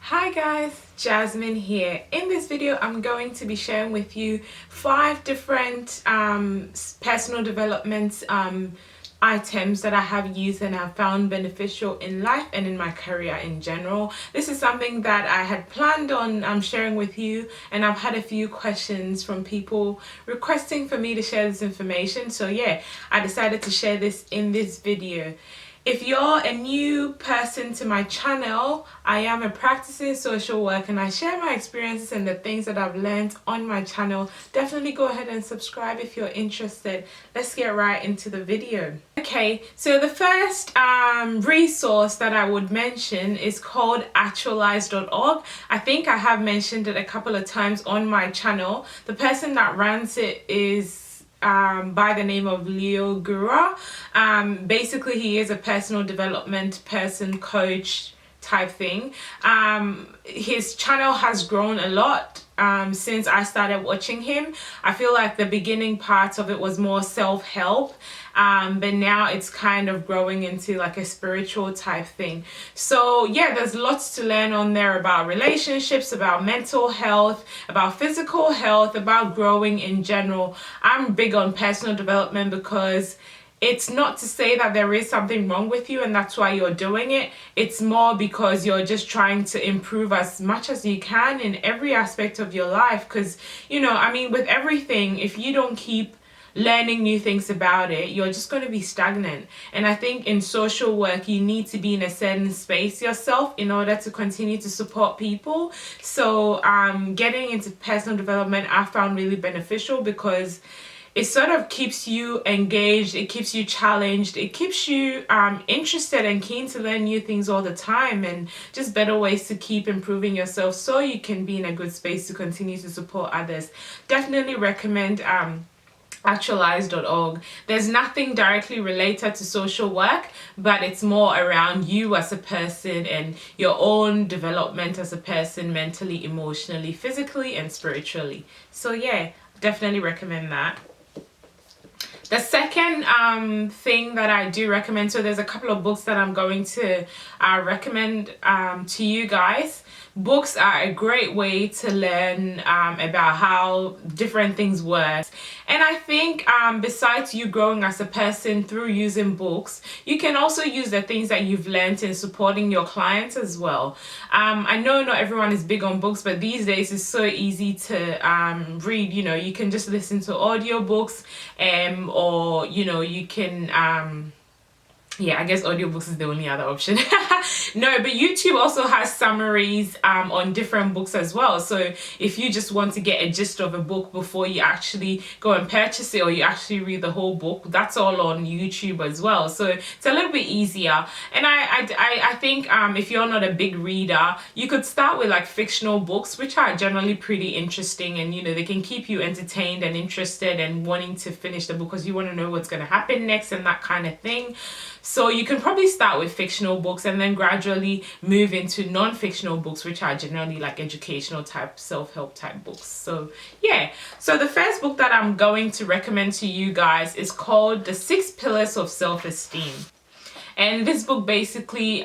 Hi guys, Jasmine here. In this video I'm going to be sharing with you 5 different personal development items that I have used and have found beneficial in life and in my career in general. This is something that I had planned on sharing with you, and I've had a few questions from people requesting for me to share this information. So yeah, I decided to share this in this video. If you're a new person to my channel, I am a practicing social worker and I share my experiences and the things that I've learned on my channel. Definitely go ahead and subscribe if you're interested. Let's get right into the video. Okay, so the first resource that I would mention is called actualize.org. I think I have mentioned it a couple of times on my channel. The person that runs it is by the name of Leo Gura. Basically, he is a personal development person, coach type thing. His channel has grown a lot since I started watching him. I feel like the beginning parts of it was more self-help, but now it's kind of growing into like a spiritual type thing. So yeah, there's lots to learn on there about relationships, about mental health, about physical health, about growing in general. I'm big on personal development because it's not to say that there is something wrong with you and that's why you're doing it. It's more because you're just trying to improve as much as you can in every aspect of your life. Because, you know, I mean, with everything, if you don't keep learning new things about it, you're just going to be stagnant. And I think in social work, you need to be in a certain space yourself in order to continue to support people. So getting into personal development, I found really beneficial because it sort of keeps you engaged, it keeps you challenged, it keeps you interested and keen to learn new things all the time, and just better ways to keep improving yourself so you can be in a good space to continue to support others. Definitely recommend actualize.org. There's nothing directly related to social work, but it's more around you as a person and your own development as a person, mentally, emotionally, physically, and spiritually. So yeah, definitely recommend that. The second thing that I do recommend, so there's a couple of books that I'm going to recommend to you guys. Books are a great way to learn about how different things work. And I think besides you growing as a person through using books, you can also use the things that you've learned in supporting your clients as well. I know not everyone is big on books, but these days it's so easy to read. You know, you can just listen to audiobooks, or you know, you can yeah, I guess audiobooks is the only other option. No, but YouTube also has summaries on different books as well. So if you just want to get a gist of a book before you actually go and purchase it, or you actually read the whole book, that's all on YouTube as well. So it's a little bit easier. And I think if you're not a big reader, you could start with like fictional books, which are generally pretty interesting, and you know, they can keep you entertained and interested and wanting to finish the book because you want to know what's going to happen next and that kind of thing. So you can probably start with fictional books and then gradually move into non-fictional books, which are generally like educational type, self-help type books. So yeah, so the first book that I'm going to recommend to you guys is called The 6 Pillars of Self-Esteem. And this book basically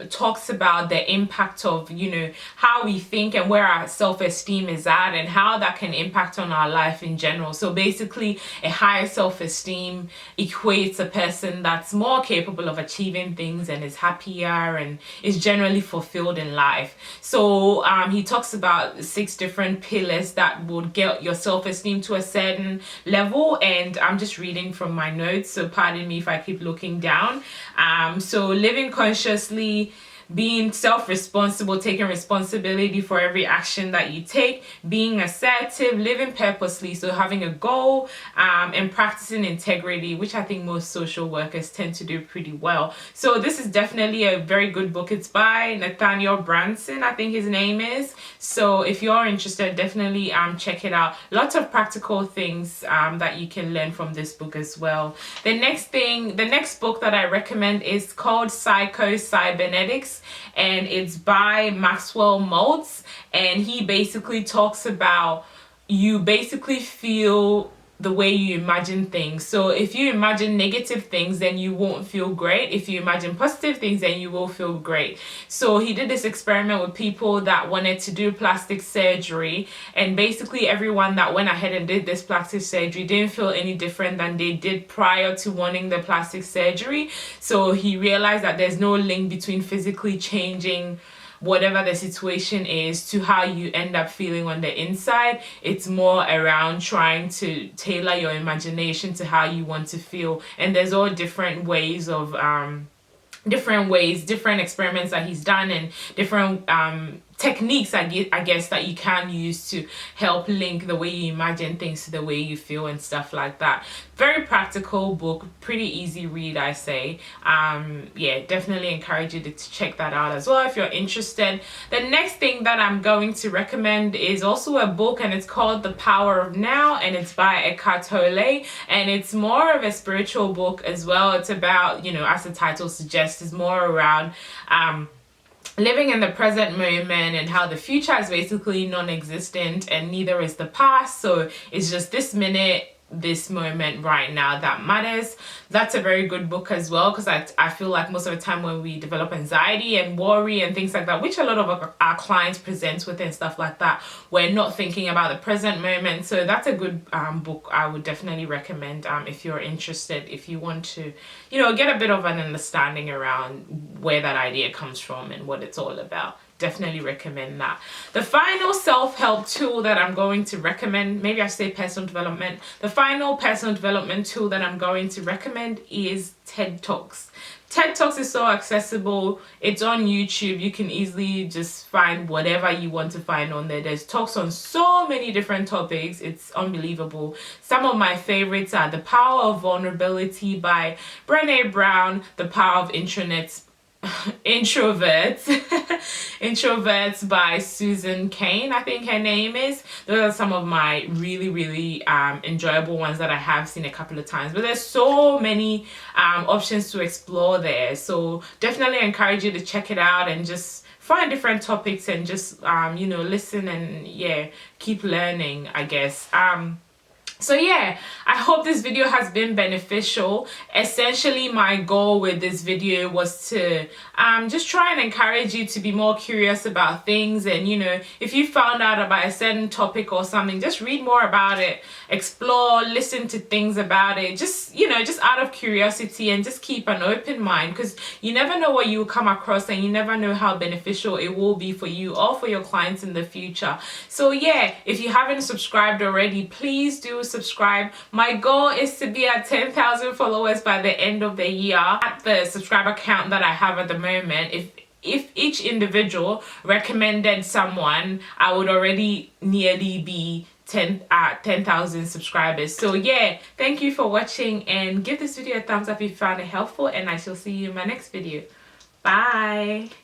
talks about the impact of, you know, how we think and where our self-esteem is at and how that can impact on our life in general. So basically, a higher self-esteem equates a person that's more capable of achieving things and is happier and is generally fulfilled in life. So he talks about 6 different pillars that would get your self-esteem to a certain level. And I'm just reading from my notes, so pardon me if I keep looking down. So living consciously, being self-responsible, taking responsibility for every action that you take, being assertive, living purposely, so having a goal, and practicing integrity, which I think most social workers tend to do pretty well. So this is definitely a very good book. It's by Nathaniel Branson, I think his name is. So if you're interested, definitely check it out. Lots of practical things that you can learn from this book as well. The next book that I recommend is called Psycho-Cybernetics, and it's by Maxwell Maltz, and he basically talks about you basically feel the way you imagine things. So if you imagine negative things, then you won't feel great. If you imagine positive things, then you will feel great. So he did this experiment with people that wanted to do plastic surgery, and basically everyone that went ahead and did this plastic surgery didn't feel any different than they did prior to wanting the plastic surgery. So he realized that there's no link between physically changing whatever the situation is to how you end up feeling on the inside. It's more around trying to tailor your imagination to how you want to feel. And there's all different ways of different experiments that he's done, and different techniques I guess that you can use to help link the way you imagine things to the way you feel and stuff like that. Very practical book, pretty easy read, I say. Yeah, definitely encourage you to check that out as well if you're interested. The next thing that I'm going to recommend is also a book, and it's called The Power of Now, and it's by Eckhart Tolle, and it's more of a spiritual book as well. It's about, you know, as the title suggests, is more around living in the present moment, and how the future is basically non-existent and neither is the past. So it's just this minute, this moment right now that matters. That's a very good book as well, because I feel like most of the time when we develop anxiety and worry and things like that, which a lot of our clients present with and stuff like that, we're not thinking about the present moment. So that's a good book I would definitely recommend if you're interested, if you want to, you know, get a bit of an understanding around where that idea comes from and what it's all about. Definitely recommend that. The final self-help tool that I'm going to recommend, maybe I say personal development, the final personal development tool that I'm going to recommend is TED Talks. TED Talks is so accessible. It's on YouTube. You can easily just find whatever you want to find on there. There's talks on so many different topics. It's unbelievable. Some of my favorites are The Power of Vulnerability by Brené Brown, The Power of Introverts Introverts by Susan Cain, I think her name is. Those are some of my really enjoyable ones that I have seen a couple of times, but there's so many options to explore there. So definitely encourage you to check it out and just find different topics and just you know, listen and yeah, keep learning, I guess. So yeah, I hope this video has been beneficial. Essentially, my goal with this video was to just try and encourage you to be more curious about things. And, you know, if you found out about a certain topic or something, just read more about it, explore, listen to things about it. Just, you know, just out of curiosity, and just keep an open mind, because you never know what you will come across, and you never know how beneficial it will be for you or for your clients in the future. So yeah, if you haven't subscribed already, please do subscribe. My goal is to be at 10,000 followers by the end of the year at the subscriber count that I have at the moment. If each individual recommended someone, I would already nearly be 10,000 subscribers. So yeah, thank you for watching, and give this video a thumbs up if you found it helpful, and I shall see you in my next video. Bye.